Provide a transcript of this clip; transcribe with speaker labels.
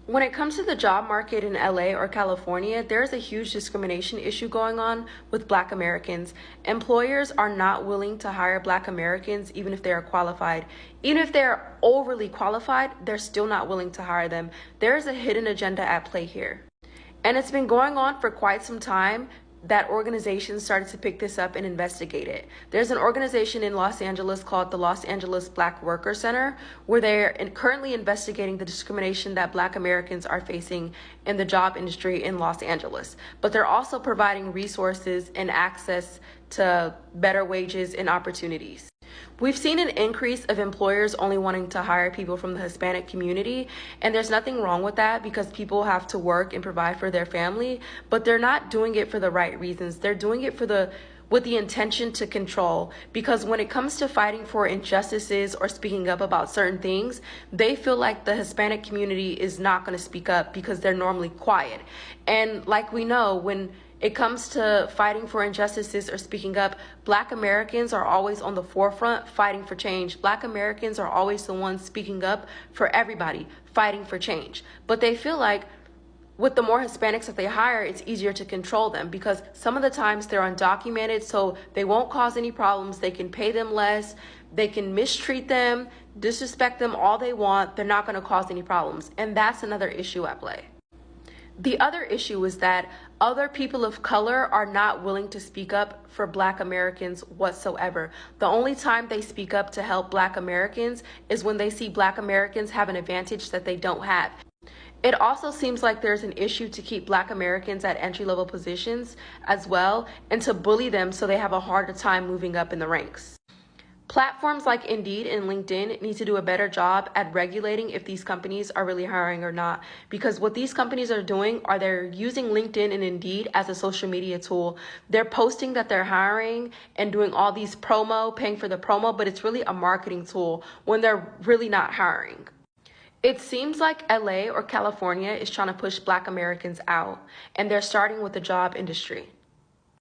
Speaker 1: When it comes to the job market in LA or California, there's a huge discrimination issue going on with Black Americans. Employers are not willing to hire Black Americans even if they are qualified. Even if they're overly qualified, they're still not willing to hire them. There's a hidden agenda at play here. And it's been going on for quite some time that organizations started to pick this up and investigate it. There's an organization in Los Angeles called the Los Angeles Black Worker Center, where they're currently investigating the discrimination that Black Americans are facing in the job industry in Los Angeles. But they're also providing resources and access to better wages and opportunities. We've seen an increase of employers only wanting to hire people from the Hispanic community, and there's nothing wrong with that because people have to work and provide for their family, but they're not doing it for the right reasons. They're doing it with the intention to control, because when it comes to fighting for injustices or speaking up about certain things, they feel like the Hispanic community is not going to speak up because they're normally quiet. And like we know, when it comes to fighting for injustices or speaking up, Black Americans are always on the forefront fighting for change. Black Americans are always the ones speaking up for everybody, fighting for change. But they feel like with the more Hispanics that they hire, it's easier to control them because some of the times they're undocumented, so they won't cause any problems. They can pay them less. They can mistreat them, disrespect them all they want. They're not going to cause any problems. And that's another issue at play. The other issue is that other people of color are not willing to speak up for Black Americans whatsoever. The only time they speak up to help Black Americans is when they see Black Americans have an advantage that they don't have. It also seems like there's an issue to keep Black Americans at entry-level positions as well and to bully them so they have a harder time moving up in the ranks. Platforms like Indeed and LinkedIn need to do a better job at regulating if these companies are really hiring or not. Because what these companies are doing are they're using LinkedIn and Indeed as a social media tool. They're posting that they're hiring and doing all these paying for the promo, but it's really a marketing tool when they're really not hiring. It seems like LA or California is trying to push Black Americans out, and they're starting with the job industry.